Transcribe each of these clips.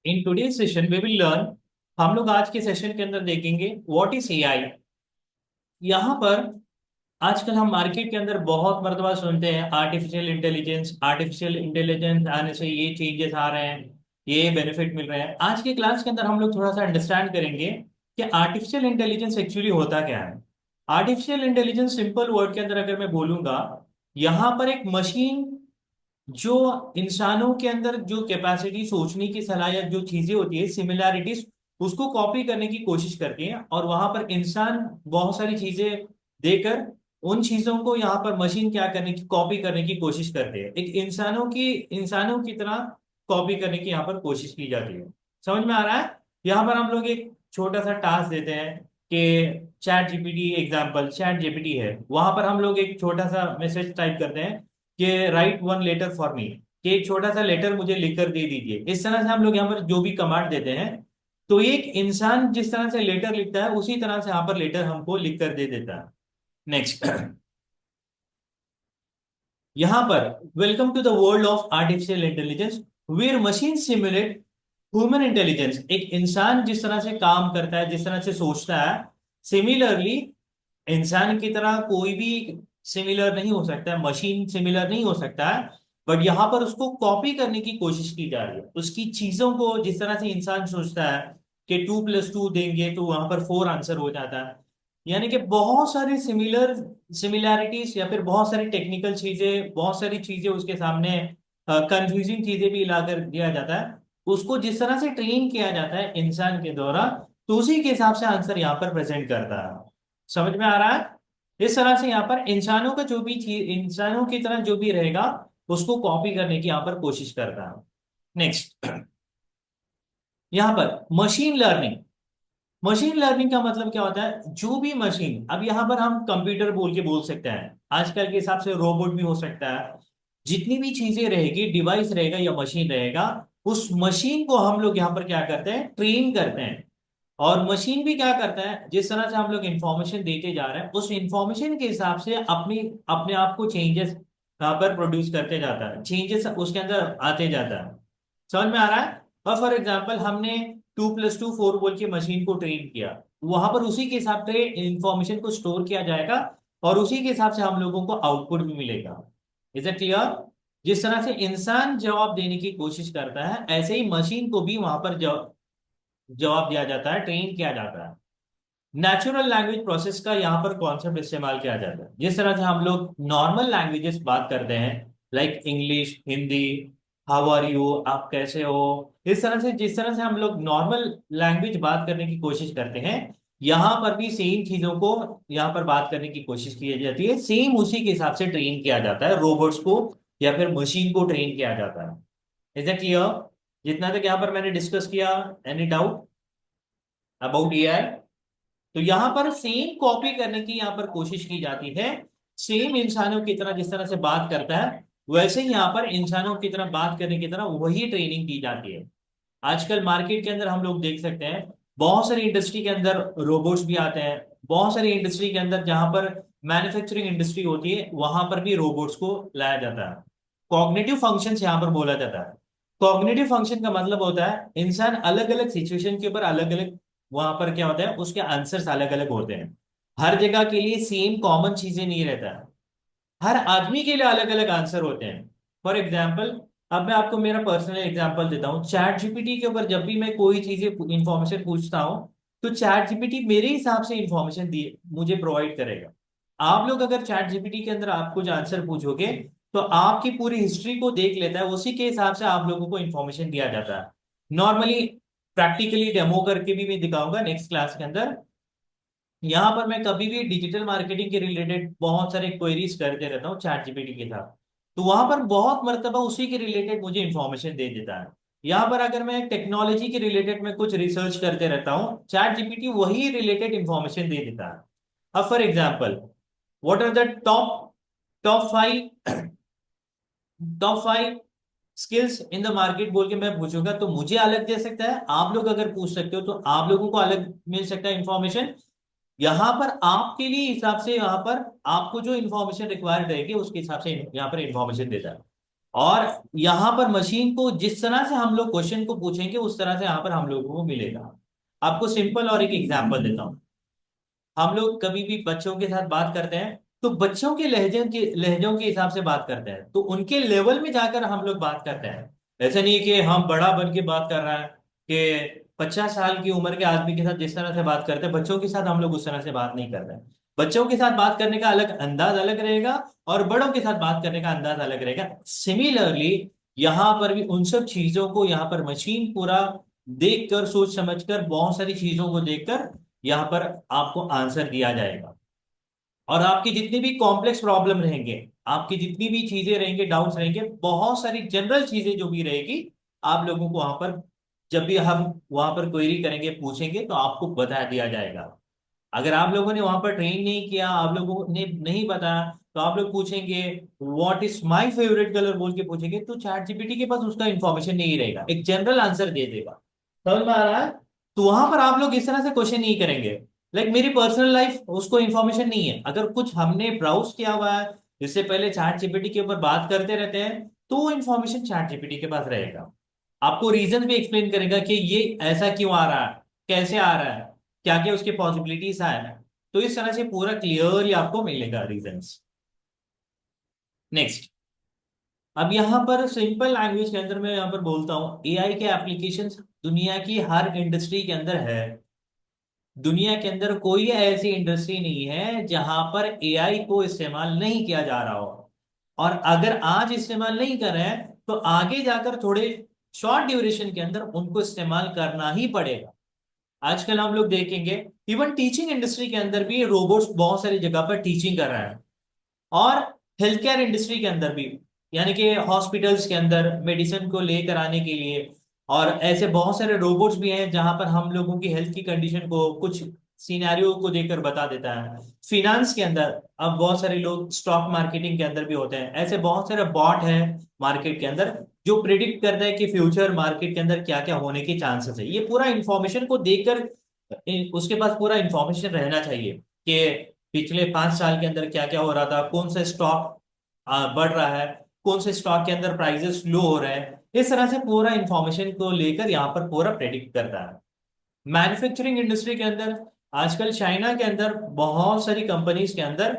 In today session we will learn. हम लोग आज के सेशन के अंदर देखेंगे व्हाट इज एआई। यहाँ पर आजकल हम मार्केट के अंदर बहुत मर्तबा सुनते हैं आर्टिफिशियल इंटेलिजेंस आने से ये चेंजेस आ रहे हैं, ये बेनिफिट मिल रहे हैं। आज के क्लास के अंदर हम लोग थोड़ा सा अंडरस्टैंड करेंगे कि आर्टिफिशियल इंटेलिजेंस एक्चुअली होता क्या है। आर्टिफिशियल इंटेलिजेंस सिंपल वर्ड के अंदर अगर मैं बोलूंगा, यहाँ पर एक मशीन जो इंसानों के अंदर जो कैपेसिटी, सोचने की सलाहियत, जो चीजें होती है, सिमिलैरिटीज, उसको कॉपी करने की कोशिश करती है। और वहां पर इंसान बहुत सारी चीजें देकर उन चीजों को यहाँ पर मशीन क्या करने की, कॉपी करने की कोशिश करते हैं। एक इंसानों की तरह कॉपी करने की यहाँ पर कोशिश की जाती है। समझ में आ रहा है? यहाँ पर हम लोग एक छोटा सा टास्क देते हैं कि चैट जीपीटी है, वहां पर हम लोग एक छोटा सा मैसेज टाइप करते हैं कि write one letter for me, कि एक छोटा सा लेटर मुझे लिखकर दे दीजिए। इस तरह से हम लोग यहाँ पर जो भी कमांड देते हैं, तो एक इंसान जिस तरह से लेटर लिखता है उसी तरह से यहाँ पर लेटर हमको लिख कर दे देता है। नेक्स्ट, यहाँ पर welcome to the world of artificial intelligence where machine simulate human intelligence. एक इंसान जिस तरह से काम करता है, जिस तरह से सोचता है, सिमिलरली इंसान की तरह कोई भी सिमिलर नहीं हो सकता है, मशीन सिमिलर नहीं हो सकता है। बट यहाँ पर उसको कॉपी करने की कोशिश की जा रही है। उसकी चीजों को जिस तरह से इंसान सोचता है कि 2+2 देंगे तो वहां पर 4 आंसर हो जाता है। यानी कि बहुत सारी सिमिलैरिटीज या फिर बहुत सारी टेक्निकल चीजें, बहुत सारी चीजें उसके सामने, कंफ्यूजिंग चीजें भी लाकर दिया जाता है। उसको जिस तरह से ट्रेन किया जाता है इंसान के द्वारा, तो उसी के हिसाब से आंसर यहाँ पर प्रेजेंट करता है। समझ में आ रहा है? इस तरह से यहाँ पर इंसानों का जो भी चीज, इंसानों की तरह जो भी रहेगा, उसको कॉपी करने की यहाँ पर कोशिश करता है। नेक्स्ट, यहाँ पर मशीन लर्निंग का मतलब क्या होता है? जो भी मशीन, अब यहाँ पर हम कंप्यूटर बोल के बोल सकते हैं, आजकल के हिसाब से रोबोट भी हो सकता है। जितनी भी चीजें रहेगी, डिवाइस रहेगा या मशीन रहेगा, उस मशीन को हम लोग यहाँ पर क्या करते हैं, ट्रेन करते हैं। और मशीन भी क्या करता है, जिस तरह से हम लोग इंफॉर्मेशन देते जा रहे हैं, उस इंफॉर्मेशन के हिसाब से अपनी अपने आप को चेंजेस यहाँ पर प्रोड्यूस करते जाता है, चेंजेस उसके अंदर आते जाता है। समझ में आ रहा है? और फॉर एग्जाम्पल हमने 2+2 4 बोल के मशीन को ट्रेन किया, वहां पर उसी के हिसाब से इंफॉर्मेशन को स्टोर किया जाएगा और उसी के हिसाब से हम लोगों को आउटपुट भी मिलेगा। Is it clear? जिस तरह से इंसान जवाब देने की कोशिश करता है, ऐसे ही मशीन को भी वहां पर जवाब दिया जाता है, ट्रेन किया जाता है। नेचुरल लैंग्वेज प्रोसेस का यहाँ पर कॉन्सेप्ट इस्तेमाल किया जाता है। जिस तरह से हम लोग नॉर्मल लैंग्वेजेस बात करते हैं, like English, Hindi, how are you, आप कैसे हो, इस तरह से जिस तरह से हम लोग नॉर्मल लैंग्वेज बात करने की कोशिश करते हैं, यहाँ पर भी सेम चीजों को यहाँ पर बात करने की कोशिश की जाती है। सेम उसी के हिसाब से ट्रेन किया जाता है रोबोट्स को, या फिर मशीन को ट्रेन किया जाता है। Is it clear? जितना तक यहाँ पर मैंने डिस्कस किया, एनी डाउट अबाउट एआई? तो यहाँ पर सेम कॉपी करने की यहाँ पर कोशिश की जाती है। सेम इंसानों की तरह जिस तरह से बात करता है, वैसे ही यहाँ पर इंसानों की तरह बात करने की तरह वही ट्रेनिंग की जाती है। आजकल मार्केट के अंदर हम लोग देख सकते हैं, बहुत सारी इंडस्ट्री के अंदर रोबोट्स भी आते हैं। बहुत सारी इंडस्ट्री के अंदर जहां पर मैन्युफैक्चरिंग इंडस्ट्री होती है, वहां पर भी रोबोट्स को लाया जाता है। कॉग्निटिव फंक्शंस यहाँ पर बोला जाता है। कॉग्निटिव फंक्शन का मतलब होता है इंसान अलग अलग सिचुएशन के ऊपर अलग अलग, वहां पर क्या होता है, उसके आंसर्स अलग अलग होते हैं। हर जगह के लिए सेम कॉमन चीजें नहीं रहता है। हर आदमी के लिए अलग अलग आंसर होते हैं। फॉर एग्जाम्पल, अब मैं आपको मेरा पर्सनल एग्जांपल देता हूँ। चैट जीपीटी के ऊपर जब भी मैं कोई चीजें, इंफॉर्मेशन पूछता हूँ, तो चैट जीपीटी मेरे हिसाब से इंफॉर्मेशन दिए मुझे प्रोवाइड करेगा। आप लोग अगर चैट जीपीटी के अंदर आप कुछ आंसर पूछोगे, तो आपकी पूरी हिस्ट्री को देख लेता है, उसी के हिसाब से आप लोगों को इंफॉर्मेशन दिया जाता है। नॉर्मली प्रैक्टिकली डेमो करके भी मैं दिखाऊंगा नेक्स्ट क्लास के अंदर। यहाँ पर मैं कभी भी डिजिटल मार्केटिंग के रिलेटेड बहुत सारे क्वेरीज करते रहता हूँ चैट जीपीटी के साथ, तो वहां पर बहुत मर्तबा उसी के रिलेटेड मुझे इंफॉर्मेशन दे देता है। यहाँ पर अगर मैं टेक्नोलॉजी के रिलेटेड में कुछ रिसर्च करते रहता हूँ, चैट जीपीटी वही रिलेटेड इंफॉर्मेशन दे देता है। अब for example, what are the top five top five skills in the market बोल के मैं पूछूंगा, तो मुझे अलग दे सकता है। आप लोग अगर पूछ सकते हो तो आप लोगों को अलग मिल सकता है इंफॉर्मेशन। यहाँ पर आपके लिए हिसाब से, यहाँ पर आपको जो इन्फॉर्मेशन रिक्वायर्ड रहेगी उसके हिसाब से यहाँ पर इन्फॉर्मेशन देता है। और यहाँ पर मशीन को जिस तरह से हम लोग क्वेश्चन को पूछेंगे उस तरह से यहाँ पर हम लोगों को मिलेगा। आपको सिंपल और एक एग्जांपल देता हूँ। हम लोग कभी भी बच्चों के साथ बात करते हैं तो बच्चों के लहजों के हिसाब से बात करते हैं, तो उनके लेवल में जाकर हम लोग बात करते हैं। ऐसा नहीं कि हम बड़ा बन के बात कर रहे हैं कि 50 साल की उम्र के आदमी के साथ जिस तरह से बात करते हैं बच्चों के साथ हम लोग उस तरह से बात नहीं कर रहे हैं। बच्चों के साथ बात करने का अलग अंदाज अलग रहेगा और बड़ों के साथ बात करने का अंदाज अलग रहेगा। सिमिलरली यहाँ पर भी उन सब चीजों को यहाँ पर मशीन पूरा देखकर सोच समझकर बहुत सारी चीजों को देखकर यहाँ पर आपको आंसर दिया जाएगा। और आपकी जितनी भी कॉम्प्लेक्स प्रॉब्लम रहेंगे, आपकी जितनी भी चीजें रहेंगे, डाउट्स रहेंगे, बहुत सारी जनरल चीजें जो भी रहेगी, आप लोगों को वहां पर जब भी हम वहां पर क्वेरी करेंगे पूछेंगे तो आपको बता दिया जाएगा। अगर आप लोगों ने वहां पर ट्रेन नहीं किया, आप लोगों ने नहीं बताया, तो आप लोग पूछेंगे what is my favourite colour बोल के पूछेंगे तो चैट जीपीटी के पास उसका इंफॉर्मेशन नहीं रहेगा, एक जनरल आंसर दे देगा। समझ में आ रहा है? तो वहां पर आप लोग इस तरह से क्वेश्चन नहीं करेंगे लाइक मेरी पर्सनल लाइफ उसको इंफॉर्मेशन नहीं है, अगर कुछ हमने ब्राउज किया हुआ है इससे पहले चैट जीपीटी के ऊपर बात करते रहते हैं तो वो इंफॉर्मेशन चैट जीपीटी के पास रहेगा। आपको रीजन भी एक्सप्लेन करेगा कि ये ऐसा क्यों आ रहा है, कैसे आ रहा है, क्या क्या उसके पॉसिबिलिटीज है। तो इस तरह से पूरा क्लियरली आपको मिलेगा रीजंस। नेक्स्ट, अब यहाँ पर सिंपल लैंग्वेज के अंदर मैं यहाँ पर बोलता हूँ एआई के एप्लीकेशंस दुनिया की हर इंडस्ट्री के अंदर है। दुनिया के अंदर कोई ऐसी इंडस्ट्री नहीं है जहां पर एआई को इस्तेमाल नहीं किया जा रहा हो। और अगर आज इस्तेमाल नहीं कर रहे हैं तो आगे जाकर थोड़े शॉर्ट ड्यूरेशन के अंदर उनको इस्तेमाल करना ही पड़ेगा। आजकल हम लोग देखेंगे इवन टीचिंग इंडस्ट्री के अंदर भी रोबोट्स बहुत सारी जगह पर टीचिंग कर रहा है। और हेल्थ केयर इंडस्ट्री के अंदर भी, यानी कि हॉस्पिटल्स के अंदर मेडिसिन को लेकर आने के लिए, और ऐसे बहुत सारे रोबोट्स भी हैं जहां पर हम लोगों की हेल्थ की कंडीशन को कुछ सिनेरियो को देकर बता देता है। फिनांस के अंदर अब बहुत सारे लोग स्टॉक मार्केटिंग के अंदर भी होते हैं, ऐसे बहुत सारे बॉट हैं मार्केट के अंदर जो प्रिडिक्ट करता है कि फ्यूचर मार्केट के अंदर क्या क्या होने के चांसेस है। ये पूरा इंफॉर्मेशन को देखकर उसके पास पूरा इंफॉर्मेशन रहना चाहिए कि पिछले 5 साल के अंदर क्या क्या हो रहा था, कौन सा स्टॉक बढ़ रहा है, कौन से स्टॉक के अंदर प्राइसेस लो हो रहे हैं। इस तरह से पूरा इंफॉर्मेशन को लेकर यहाँ पर पूरा प्रेडिक्ट करता है। मैन्युफैक्चरिंग इंडस्ट्री के अंदर आजकल चाइना के अंदर बहुत सारी कंपनीज के अंदर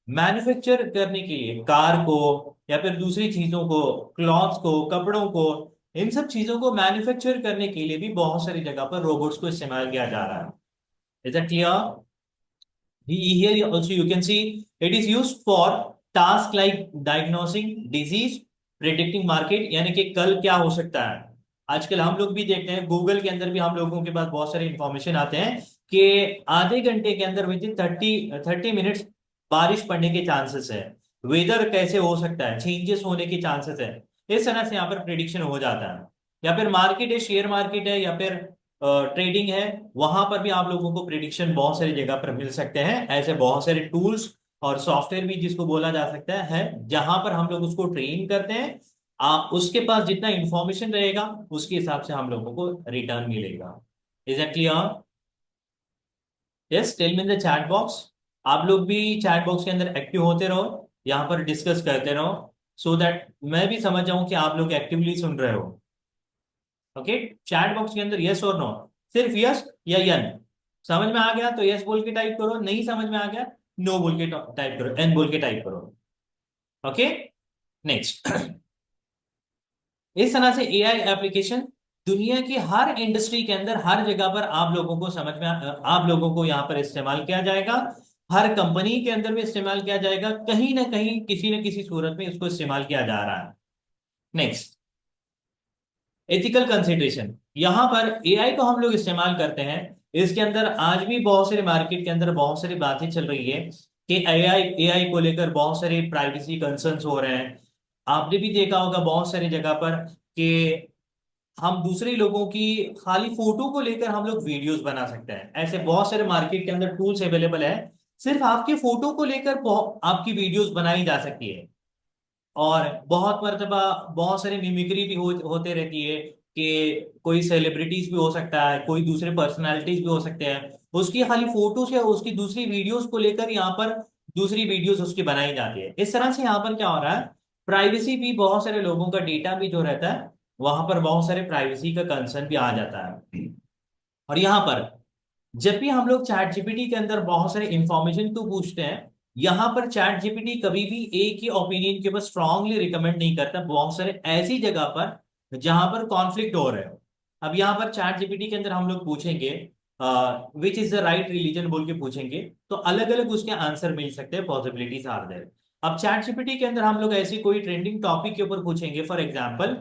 मैन्युफैक्चर करने के लिए कार को या फिर दूसरी चीजों को, क्लॉथ को, कपड़ों को, इन सब चीजों को मैन्युफैक्चर करने के लिए भी बहुत सारी जगह पर रोबोट्स को इस्तेमाल किया जा रहा है। Is that clear? Here also you can see it is used for task like diagnosing disease, predicting market, यानी कि कल क्या हो सकता है। आजकल हम लोग भी देखते हैं गूगल के अंदर भी हम लोगों के पास बहुत सारे इंफॉर्मेशन आते हैं कि आधे घंटे के अंदर विद इन 30 मिनट्स बारिश पड़ने के चांसेस है, वेदर कैसे हो सकता है, चेंजेस होने के चांसेस है। इस तरह से यहाँ पर प्रिडिक्शन हो जाता है। या फिर मार्केट है, शेयर मार्केट है या फिर ट्रेडिंग है, वहां पर भी आप लोगों को प्रिडिक्शन बहुत सारी जगह पर मिल सकते हैं। ऐसे बहुत सारे टूल्स और सॉफ्टवेयर भी जिसको बोला जा सकता है जहां पर हम लोग उसको ट्रेन करते हैं। आप उसके पास जितना इंफॉर्मेशन रहेगा उसके हिसाब से हम लोगों को रिटर्न मिलेगा। Is that clear? Yes, tell me in the chat box. आप लोग भी चैट बॉक्स के अंदर एक्टिव होते रहो, यहाँ पर डिस्कस करते रहो, सो दैट मैं भी समझ जाऊं कि आप लोग एक्टिवली सुन रहे हो। ओके, चैट बॉक्स के अंदर यस और नो, सिर्फ यस या यन। समझ में आ गया तो यस बोल के टाइप करो, नहीं समझ में आ गया नो बोल के टाइप करो, एन बोल के टाइप करो। Okay, next. इस तरह से एआई एप्लीकेशन दुनिया की हर इंडस्ट्री के अंदर हर जगह पर आप लोगों को समझ में आप लोगों को यहाँ पर इस्तेमाल किया जाएगा। हर कंपनी के अंदर भी इस्तेमाल किया जाएगा, कहीं ना कहीं किसी न किसी सूरत में इसको इस्तेमाल किया जा रहा है। Next, ethical consideration. यहां पर एआई को हम लोग इस्तेमाल करते हैं, इसके अंदर आज भी बहुत सारे मार्केट के अंदर बहुत सारी बातें चल रही है कि एआई एआई को लेकर बहुत सारे प्राइवेसी कंसर्न्स हो रहे हैं। आपने भी देखा होगा बहुत सारी जगह पर कि हम दूसरे लोगों की खाली फोटो को लेकर हम लोग वीडियोस बना सकते हैं। ऐसे बहुत सारे मार्केट के अंदर टूल्स अवेलेबल है, सिर्फ आपके फोटो को लेकर आपकी वीडियोस बनाई जा सकती है। और बहुत मर्तबा बहुत सारी मिमिक्री भी होते रहती है कि कोई सेलिब्रिटीज भी हो सकता है, कोई दूसरे पर्सनालिटीज भी हो सकते हैं, उसकी खाली फोटोज या उसकी दूसरी वीडियोस को लेकर यहाँ पर दूसरी वीडियोस उसकी बनाई जाती है। इस तरह से यहाँ पर क्या हो रहा है प्राइवेसी भी, बहुत सारे लोगों का डेटा भी जो रहता है वहां पर बहुत सारे प्राइवेसी का कंसर्न भी आ जाता है। और यहाँ पर जब भी हम लोग चैट जीपीटी के अंदर बहुत सारे इंफॉर्मेशन तो पूछते हैं, यहाँ पर चैट जीपीटी कभी भी एक ही ओपिनियन के ऊपर स्ट्रांगली रिकमेंड नहीं करता, बहुत सारे ऐसी जगह पर जहां पर कॉन्फ्लिक्ट हो रहे हो। अब यहाँ पर चैट जीपीटी के अंदर हम लोग पूछेंगे which is the right religion बोल के पूछेंगे, तो अलग अलग उसके आंसर मिल सकते हैं, पॉसिबिलिटीज आर देयर। अब चैट जीपीटी के अंदर हम लोग ऐसी कोई ट्रेंडिंग टॉपिक के ऊपर पूछेंगे, फॉर एग्जांपल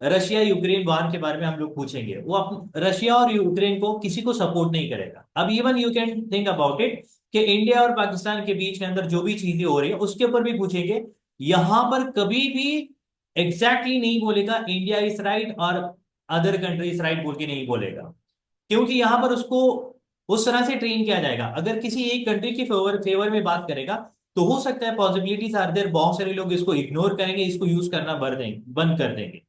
रशिया यूक्रेन वार के बारे में हम लोग पूछेंगे, वो रशिया और यूक्रेन को किसी को सपोर्ट नहीं करेगा। अब even you can think about it कि इंडिया और पाकिस्तान के बीच के अंदर जो भी चीजें हो रही है उसके ऊपर भी पूछेंगे, यहां पर कभी भी एग्जैक्टली नहीं बोलेगा इंडिया इज राइट और अदर कंट्री इज राइट बोल के नहीं बोलेगा, क्योंकि यहां पर उसको उस तरह से ट्रेन किया जाएगा। अगर किसी एक कंट्री के फेवर फेवर में बात करेगा तो हो सकता है पॉसिबिलिटीज आर देयर बहुत सारे लोग इसको इग्नोर करेंगे, इसको यूज करना बंद कर देंगे।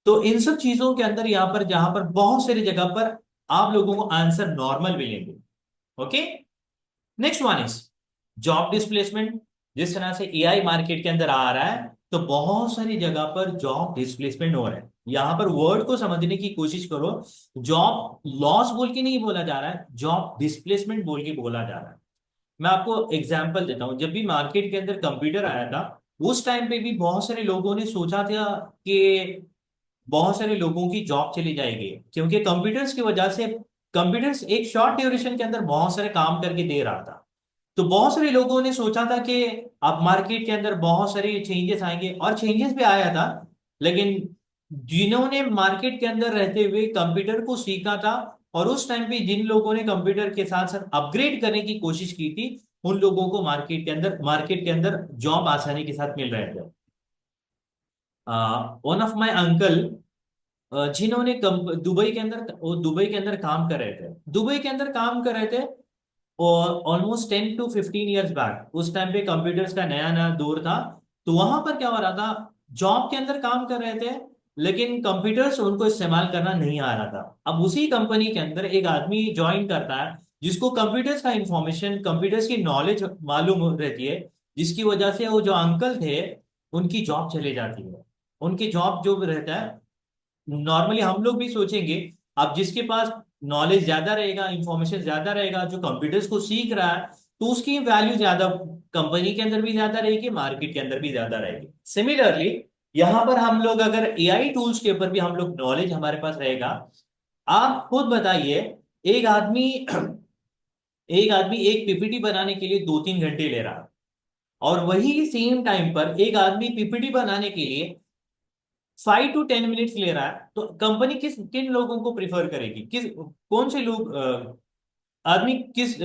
तो इन सब चीजों के अंदर यहाँ पर जहां पर बहुत सारी जगह पर आप लोगों को आंसर नॉर्मल मिलेंगे। Okay, next one is job displacement. जिस तरह से एआई मार्केट के अंदर आ रहा है तो बहुत सारी जगह पर जॉब डिस्प्लेसमेंट हो रहा है। यहां पर वर्ड को समझने की कोशिश करो, जॉब लॉस बोल के नहीं बोला जा रहा है, जॉब डिस्प्लेसमेंट बोल के बोला जा रहा है। मैं आपको एग्जांपल देता हूं, जब भी मार्केट के अंदर कंप्यूटर आया था उस टाइम पे भी बहुत सारे लोगों ने सोचा था कि बहुत सारे लोगों की जॉब चली जाएगी, क्योंकि कंप्यूटर्स की वजह से कंप्यूटर्स एक शॉर्ट ड्यूरेशन के अंदर बहुत सारे काम करके दे रहा था। तो बहुत सारे लोगों ने सोचा था कि अब मार्केट के अंदर बहुत सारे चेंजेस आएंगे, और चेंजेस भी आया था। लेकिन जिन्होंने मार्केट के अंदर रहते हुए कंप्यूटर को सीखा था और उस टाइम पे जिन लोगों ने कंप्यूटर के साथ साथ अपग्रेड करने की कोशिश की थी, उन लोगों को मार्केट के अंदर जॉब आसानी के साथ मिल रहे थे। वन ऑफ माय अंकल जिन्होंने दुबई के अंदर, वो दुबई के अंदर काम कर रहे थे, दुबई के अंदर काम कर रहे थे, और ऑलमोस्ट 10 to 15 ईयर्स बैक उस टाइम पे कंप्यूटर्स का नया नया दौर था। तो वहां पर क्या हो रहा था, जॉब के अंदर काम कर रहे थे लेकिन कंप्यूटर्स उनको इस्तेमाल करना नहीं आ रहा था। अब उसी कंपनी के अंदर एक आदमी ज्वाइन करता है जिसको कंप्यूटर्स का इंफॉर्मेशन, कंप्यूटर्स की नॉलेज मालूम रहती है, जिसकी वजह से वो जो अंकल थे उनकी जॉब चले जाती है। उनकी जॉब जो रहता है, नॉर्मली हम लोग भी सोचेंगे अब जिसके पास नॉलेज ज्यादा रहेगा, इंफॉर्मेशन ज्यादा रहेगा, जो कंप्यूटर्स को सीख रहा है, तो उसकी वैल्यू ज्यादा कंपनी के अंदर भी ज्यादा रहेगी, मार्केट के अंदर भी ज्यादा रहेगी। सिमिलरली यहाँ पर हम लोग अगर एआई टूल्स के ऊपर भी हम लोग नॉलेज हमारे पास रहेगा, आप खुद बताइए, एक आदमी एक आदमी एक पीपीटी बनाने के लिए 2-3 घंटे ले रहा है, और वही सेम टाइम पर एक आदमी पीपीटी बनाने के लिए 5 to 10 मिनट्स ले रहा है, तो कंपनी किन लोगों को प्रिफर करेगी, कौन से लोग आदमी किस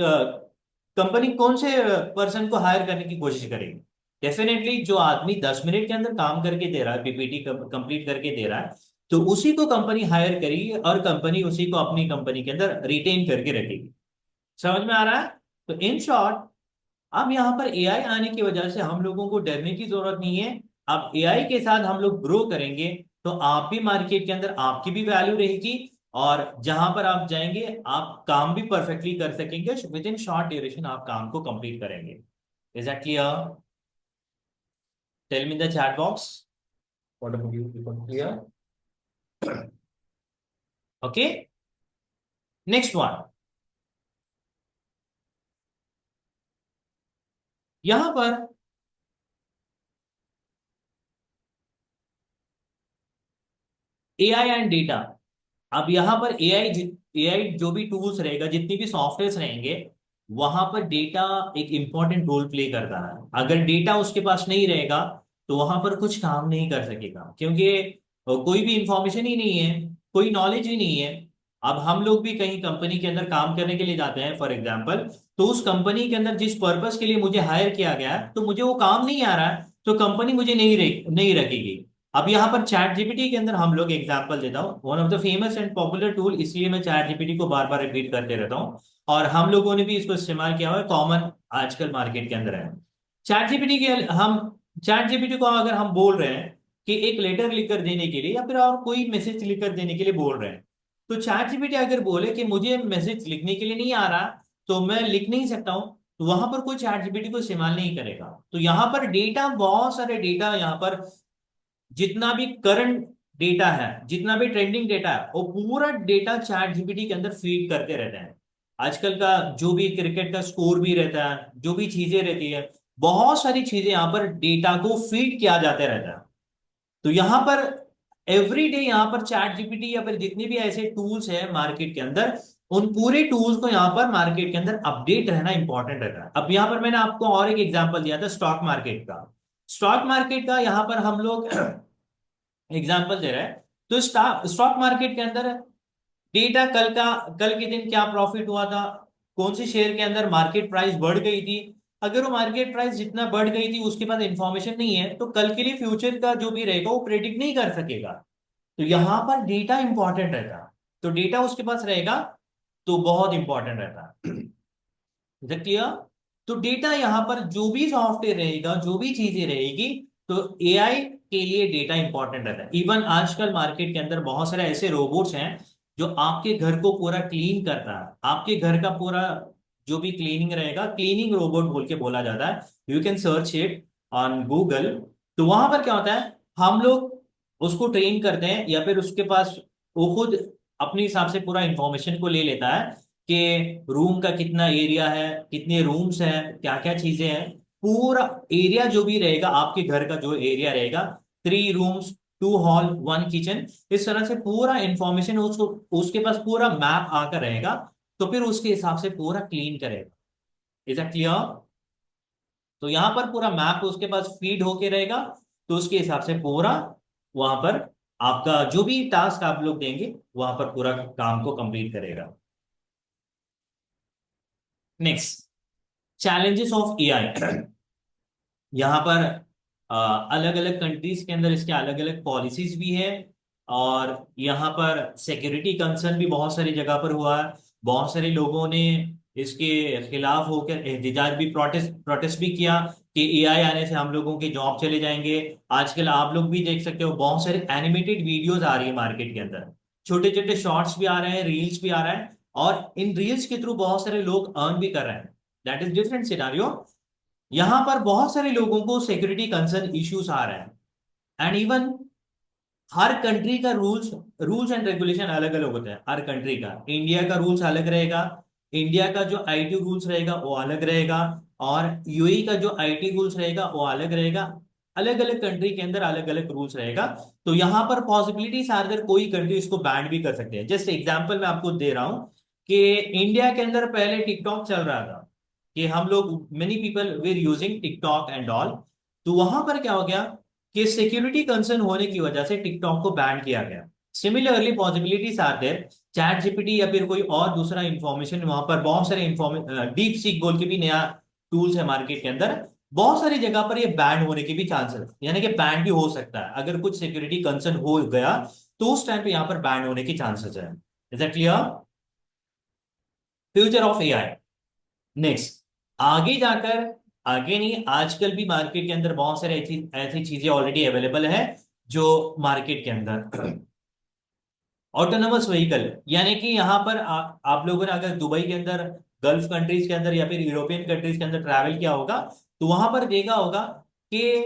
कंपनी कौन से पर्सन को हायर करने की कोशिश करेगी? डेफिनेटली जो आदमी 10 मिनट के अंदर काम करके दे रहा है, पीपीटी कंप्लीट करके दे रहा है, तो उसी को कंपनी हायर करेगी और कंपनी उसी को अपनी कंपनी के अंदर रिटेन करके रखेगी। समझ में आ रहा है? तो इन शॉर्ट, अब यहाँ पर एआई आने की वजह से हम लोगों को डरने की जरूरत नहीं है। अब एआई के साथ हम लोग ग्रो करेंगे तो आप भी मार्केट के अंदर, आपकी भी वैल्यू रहेगी, और जहां पर आप जाएंगे आप काम भी परफेक्टली कर सकेंगे, विद इन शॉर्ट ड्यूरेशन आप काम को कंप्लीट करेंगे। Is that clear? Tell me the chat box, what about you people? Clear? Okay, next one. यहां पर एआई एंड डेटा। अब यहाँ पर एआई जो भी टूल्स रहेगा, जितनी भी सॉफ्टवेयर रहेंगे, वहां पर डेटा एक इंपॉर्टेंट रोल प्ले करता है। अगर डेटा उसके पास नहीं रहेगा तो वहां पर कुछ काम नहीं कर सकेगा, क्योंकि कोई भी इंफॉर्मेशन ही नहीं है, कोई नॉलेज ही नहीं है। अब हम लोग भी कहीं कंपनी के अंदर काम करने के लिए जाते हैं फॉर एग्जाम्पल, तो उस कंपनी के अंदर जिस पर्पस के लिए मुझे हायर किया गया है तो मुझे वो काम नहीं आ रहा है, तो कंपनी मुझे नहीं रखेगी। अब यहाँ पर चैट जीपीटी के अंदर हम लोग एग्जांपल देता हूँ, one of the famous and popular tool, इसलिए मैं चैट जीपीटी को बार बार रिपीट करते रहता हूँ, और हम लोगों ने भी इसको इस्तेमाल किया हुआ है, कॉमन आजकल मार्केट के अंदर है। चैट जीपीटी के हम चैट जीपीटी को अगर हम बोल रहे हैं कि एक लेटर लिखकर देने के लिए या फिर और कोई मैसेज लिखकर देने के लिए बोल रहे हैं, तो चैट जीपीटी अगर बोले कि मुझे मैसेज लिखने के लिए नहीं आ रहा तो मैं लिख नहीं सकता हूँ, तो वहां पर कोई चैट जीपीटी को इस्तेमाल नहीं करेगा। तो यहाँ पर डेटा, बहुत सारे डेटा यहाँ पर जितना भी करंट डेटा है, जितना भी ट्रेंडिंग डेटा है, वो पूरा डेटा चैट जीपीटी के अंदर फीड करते रहते हैं। आजकल का जो भी क्रिकेट का स्कोर भी रहता है, जो भी चीजें रहती है, बहुत सारी चीजें यहाँ पर डेटा को फीड किया जाते रहता है। तो यहाँ पर एवरी डे यहाँ पर चैट जीपीटी या फिर जितने भी ऐसे टूल्स है मार्केट के अंदर, उन पूरे टूल्स को यहाँ पर मार्केट के अंदर अपडेट रहना इंपॉर्टेंट रहता है। अब यहाँ पर मैंने आपको और एक एग्जांपल दिया था स्टॉक मार्केट का। स्टॉक मार्केट का यहाँ पर हम लोग एग्जांपल दे रहे हैं। तो स्टॉक मार्केट के अंदर डेटा कल के दिन क्या प्रॉफिट हुआ था, कौन से शेयर के अंदर मार्केट प्राइस बढ़ गई थी। अगर वो मार्केट प्राइस जितना बढ़ गई थी उसके पास इंफॉर्मेशन नहीं है, तो कल के लिए फ्यूचर का जो भी रहेगा वो प्रेडिक्ट नहीं कर सकेगा। तो यहां पर डेटा इंपॉर्टेंट रहता है। तो डेटा उसके पास रहेगा तो बहुत इंपॉर्टेंट रहता है। क्लियर? तो डेटा यहाँ पर जो भी सॉफ्टवेयर रहेगा, जो भी चीजें रहेगी, तो एआई के लिए डेटा इंपॉर्टेंट रहता है। इवन आजकल मार्केट के अंदर बहुत सारे ऐसे रोबोट्स हैं जो आपके घर को पूरा क्लीन करता है। आपके घर का पूरा जो भी क्लीनिंग रहेगा, क्लीनिंग रोबोट बोल के बोला जाता है। You can search it on Google. तो वहां पर क्या होता है, हम लोग उसको ट्रेन करते हैं या फिर उसके पास वो खुद अपने हिसाब से पूरा इंफॉर्मेशन को ले लेता है कि रूम का कितना एरिया है, कितने रूम्स हैं, क्या क्या चीजें हैं। पूरा एरिया जो भी रहेगा, आपके घर का जो एरिया रहेगा, 3 रूम्स, 2 हॉल, 1 किचन, इस तरह से पूरा इंफॉर्मेशन उसको, उसके पास पूरा मैप आकर रहेगा। तो फिर उसके हिसाब से पूरा क्लीन करेगा। Is that clear? तो यहां पर पूरा मैप उसके पास फीड होके रहेगा। तो उसके हिसाब से पूरा वहां पर आपका जो भी टास्क आप लोग देंगे वहां पर पूरा काम को कंप्लीट करेगा। Next, challenges of AI. यहाँ पर अलग अलग कंट्रीज के अंदर इसके अलग अलग पॉलिसीज भी है। और यहाँ पर सिक्योरिटी कंसर्न भी बहुत सारी जगह पर हुआ है। बहुत सारे लोगों ने इसके खिलाफ होकर एहतजाज भी, प्रोटेस्ट प्रोटेस्ट भी किया कि एआई आने से हम लोगों के जॉब चले जाएंगे। आजकल आप लोग भी देख सकते हो बहुत सारे एनिमेटेड वीडियोस आ रही है मार्केट के अंदर। छोटे छोटे शॉर्ट्स भी आ रहे हैं, रील्स भी आ रहा है, और इन रील्स के थ्रू बहुत सारे लोग अर्न भी कर रहे हैं। That is different scenario. यहां पर बहुत सारे लोगों को सिक्योरिटी कंसर्न इश्यूज आ रहे हैं। एंड इवन हर कंट्री का रूल्स रूल्स एंड रेगुलेशन अलग अलग होते हैं। हर कंट्री का, इंडिया का रूल्स अलग रहेगा। इंडिया का जो आईटी रूल्स रहेगा वो अलग रहेगा। और यूएई का जो आईटी रूल्स रहेगा वो अलग रहेगा। अलग अलग कंट्री के अंदर अलग अलग रूल्स रहेगा। तो यहाँ पर पॉसिबिलिटीज आर देयर, कोई कंट्री इसको बैन भी कर सकते हैं। जैसे एग्जांपल मैं आपको दे रहा हूँ कि इंडिया के अंदर पहले टिकटॉक चल रहा था, कि हम लोग many people were using TikTok and all. तो वहां पर क्या हो गया कि सिक्योरिटी कंसर्न होने की वजह से टिकटॉक को बैन किया गया। Similarly possibilities are there, ChatGPT या फिर कोई और दूसरा इंफॉर्मेशन, वहां पर बहुत सारे इंफॉर्मेशन, डीप सीक बोल के भी नया टूल्स है मार्केट के अंदर, बहुत सारी जगह पर ये बैन होने के भी चांसेस, यानी कि बैन भी हो सकता है। अगर कुछ सिक्योरिटी कंसर्न हो गया तो उस टाइम पे यहाँ पर बैन होने की चांसेस है। Is that clear? Future of AI. Next, आगे जाकर, आगे नहीं, आजकल भी मार्केट के अंदर बहुत सारे ऐसी ऐसी चीजें ऑलरेडी अवेलेबल है जो मार्केट के अंदर ऑटोनोमस व्हीकल, यानी कि यहाँ पर आप लोगों ने अगर दुबई के अंदर, गल्फ कंट्रीज के अंदर या फिर यूरोपियन कंट्रीज के अंदर ट्रैवल किया होगा, तो वहां पर देखा होगा कि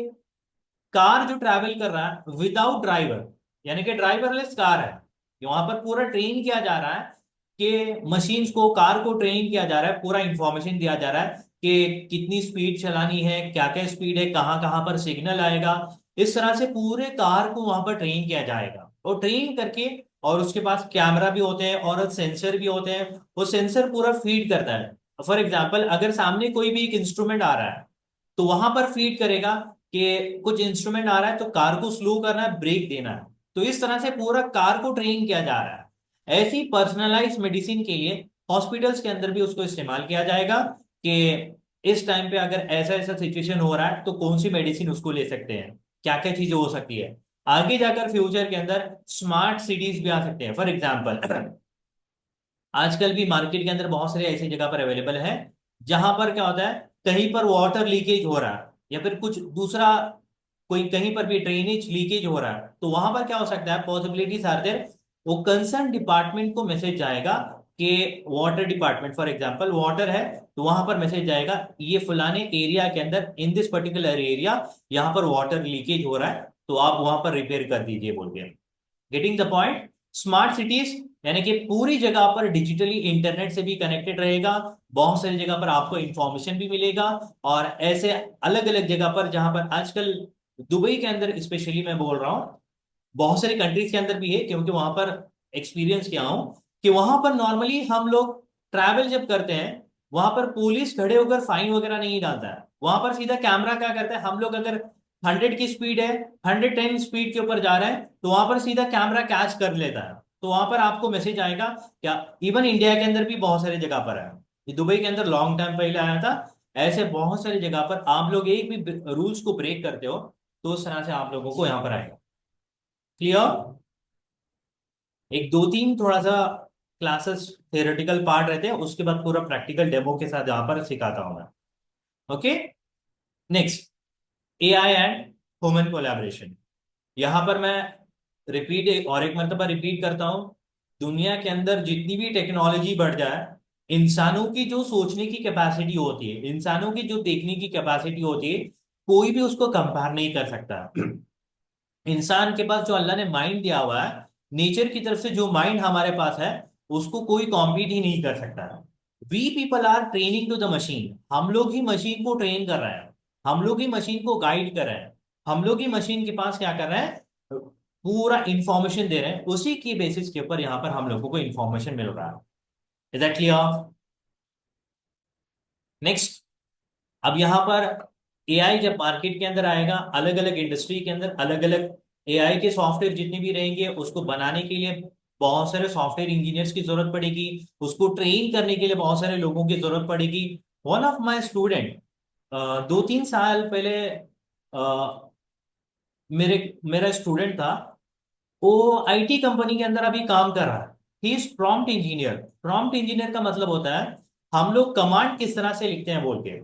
कार जो ट्रैवल कर रहा है विदाउट ड्राइवर, यानी कि ड्राइवरलेस कार है। वहां पर पूरा ट्रेन किया जा रहा है कि मशीन्स को, कार को ट्रेन किया जा रहा है, पूरा इंफॉर्मेशन दिया जा रहा है कि कितनी स्पीड चलानी है, क्या क्या स्पीड है, कहाँ कहाँ पर सिग्नल आएगा। इस तरह से पूरे कार को वहां पर ट्रेन किया जाएगा, और ट्रेन करके, और उसके पास कैमरा भी होते हैं और सेंसर भी होते हैं। वो सेंसर पूरा फीड करता है। फॉर एग्जाम्पल, अगर सामने कोई भी एक इंस्ट्रूमेंट आ रहा है तो वहां पर फीड करेगा कि कुछ इंस्ट्रूमेंट आ रहा है तो कार को स्लो करना है, ब्रेक देना है। तो इस तरह से पूरा कार को ट्रेन किया जा रहा है। ऐसी पर्सनलाइज मेडिसिन के लिए हॉस्पिटल्स के अंदर भी उसको इस्तेमाल किया जाएगा कि इस टाइम पे अगर ऐसा ऐसा सिचुएशन हो रहा है तो कौन सी मेडिसिन उसको ले सकते हैं, क्या क्या चीजें हो सकती है। आगे जाकर फ्यूचर के अंदर स्मार्ट सिटीज भी आ सकते हैं। फॉर एग्जाम्पल, आजकल भी मार्केट के अंदर बहुत सारे ऐसी जगह पर अवेलेबल है जहां पर क्या होता है, कहीं पर वाटर लीकेज हो रहा है या फिर कुछ दूसरा, कोई कहीं पर भी ड्रेनेज लीकेज हो रहा है, तो वहां पर क्या हो सकता है, पॉसिबिलिटीज आर देयर, वो कंसर्न डिपार्टमेंट को मैसेज जाएगा कि water department, for example water है, तो वहां पर मैसेज जाएगा ये फलाने एरिया के अंदर, इन दिस पर्टिकुलर एरिया यहाँ पर वाटर लीकेज हो रहा है, तो आप वहां पर रिपेयर कर दीजिए बोल के। Getting the point. Smart cities यानी कि पूरी जगह पर डिजिटली इंटरनेट से भी कनेक्टेड रहेगा, बहुत सारी जगह पर आपको इंफॉर्मेशन भी मिलेगा। और ऐसे अलग अलग जगह पर जहां पर आजकल दुबई के अंदर स्पेशली मैं बोल रहा हूँ, बहुत सारी कंट्रीज के अंदर भी है, क्योंकि वहां पर एक्सपीरियंस किया हूं कि वहां पर नॉर्मली हम लोग ट्रैवल जब करते हैं, वहां पर पुलिस खड़े होकर फाइन वगैरह नहीं डालता है। वहां पर सीधा कैमरा क्या करता है, हम लोग अगर 100 की स्पीड है, 110 स्पीड के ऊपर जा रहे हैं, तो वहां पर सीधा कैमरा कैच कर लेता है। तो वहां पर आपको मैसेज आएगा क्या। इवन इंडिया के अंदर भी बहुत सारी जगह पर है, ये दुबई के अंदर लॉन्ग टाइम पहले आया था। ऐसे बहुत सारी जगह पर आप लोग एक भी रूल्स को ब्रेक करते हो, तो उस तरह से आप लोगों को यहाँ पर आएगा। क्लियर। एक दो तीन थोड़ा सा क्लासेस थियोरेटिकल पार्ट रहते हैं, उसके बाद पूरा प्रैक्टिकल डेमो के साथ यहाँ पर सिखाता हूँ मैं। Okay. Next, AI and human collaboration. यहाँ पर मैं रिपीट और एक मरतबा रिपीट करता हूँ, दुनिया के अंदर जितनी भी टेक्नोलॉजी बढ़ जाए, इंसानों की जो सोचने की कैपेसिटी होती है, इंसानों की जो देखने की कैपेसिटी होती है, कोई भी उसको कंपेयर नहीं कर सकता। इंसान के पास जो अल्लाह ने माइंड दिया हुआ है, नेचर की तरफ से जो माइंड हमारे पास है, उसको कोई कॉम्पीट ही नहीं कर सकता। We people are training to the machine, हम लोग ही मशीन को ट्रेन कर रहे हैं, हम लोग ही मशीन को गाइड कर रहे हैं, हम लोग ही मशीन के पास क्या कर रहे हैं, पूरा इंफॉर्मेशन दे रहे हैं, उसी की बेसिस के ऊपर यहाँ पर हम लोगों को इंफॉर्मेशन मिल रहा है। Is that clear. नेक्स्ट, अब यहाँ पर एआई जब मार्केट के अंदर आएगा, अलग अलग इंडस्ट्री के अंदर अलग अलग एआई के सॉफ्टवेयर जितने भी रहेंगे, उसको बनाने के लिए बहुत सारे सॉफ्टवेयर इंजीनियर्स की जरूरत पड़ेगी, उसको ट्रेन करने के लिए बहुत सारे लोगों की जरूरत पड़ेगी। वन ऑफ माय स्टूडेंट 2-3 साल पहले मेरे मेरा स्टूडेंट था, वो आईटी कंपनी के अंदर अभी काम कर रहा है। He is prompt engineer. Prompt engineer का मतलब होता है हम लोग कमांड किस तरह से लिखते हैं बोल के।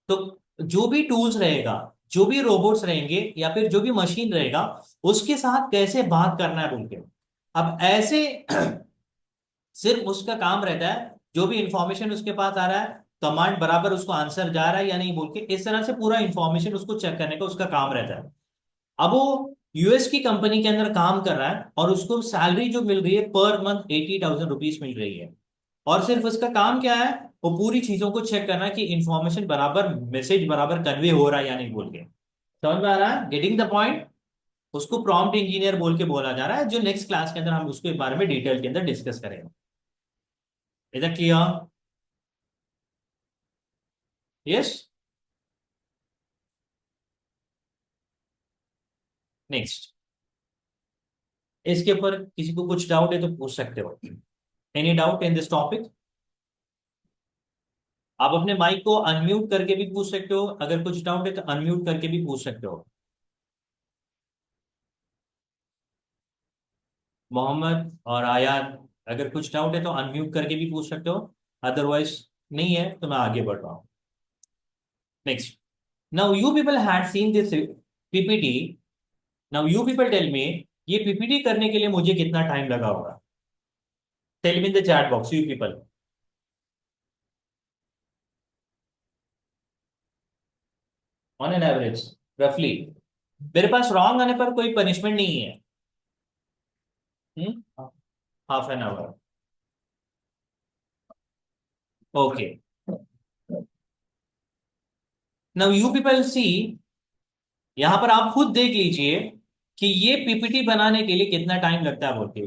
तो जो भी टूल्स रहेगा, जो भी रोबोट्स रहेंगे या फिर जो भी मशीन रहेगा, उसके साथ कैसे बात करना है बोल के। अब ऐसे सिर्फ उसका काम रहता है, जो भी इंफॉर्मेशन उसके पास आ रहा है, कमांड बराबर उसको आंसर जा रहा है या नहीं बोल के, इस तरह से पूरा इंफॉर्मेशन उसको चेक करने का उसका काम रहता है। अब वो यूएस की कंपनी के अंदर काम कर रहा है और उसको सैलरी जो मिल रही है पर मंथ 80,000 रुपीज मिल रही है। और सिर्फ उसका काम क्या है, वो पूरी चीजों को चेक करना कि इंफॉर्मेशन बराबर, मैसेज बराबर कन्वे हो रहा है या नहीं बोल के। समझ में आ रहा है, गेटिंग द पॉइंट। उसको प्रॉम्प्ट इंजीनियर बोल के बोला जा रहा है, जो नेक्स्ट क्लास के अंदर हम उसके बारे में डिटेल के अंदर डिस्कस करेंगे। Is that clear. Yes. Next, इसके ऊपर किसी को कुछ डाउट है तो पूछ सकते हो। Any doubt in this topic. आप अपने माइक को अनम्यूट करके भी पूछ सकते हो, अगर कुछ डाउट है तो अनम्यूट करके भी पूछ सकते हो। मोहम्मद और आयान, अगर कुछ डाउट है तो अनम्यूट करके भी पूछ सकते हो, अदरवाइज नहीं है तो मैं आगे बढ़ रहा हूँ। Next, now you people had seen this PPT. Now you people tell me, ये पीपीटी करने के लिए मुझे कितना टाइम लगा होगा। Tell me in the chat box you people, on an average, रफली। मेरे पास रॉन्ग आने पर कोई पनिशमेंट नहीं है। Half an hour. Okay. Now you people see, यहां पर आप खुद देख लीजिए कि ये पीपीटी बनाने के लिए कितना टाइम लगता है बोल के।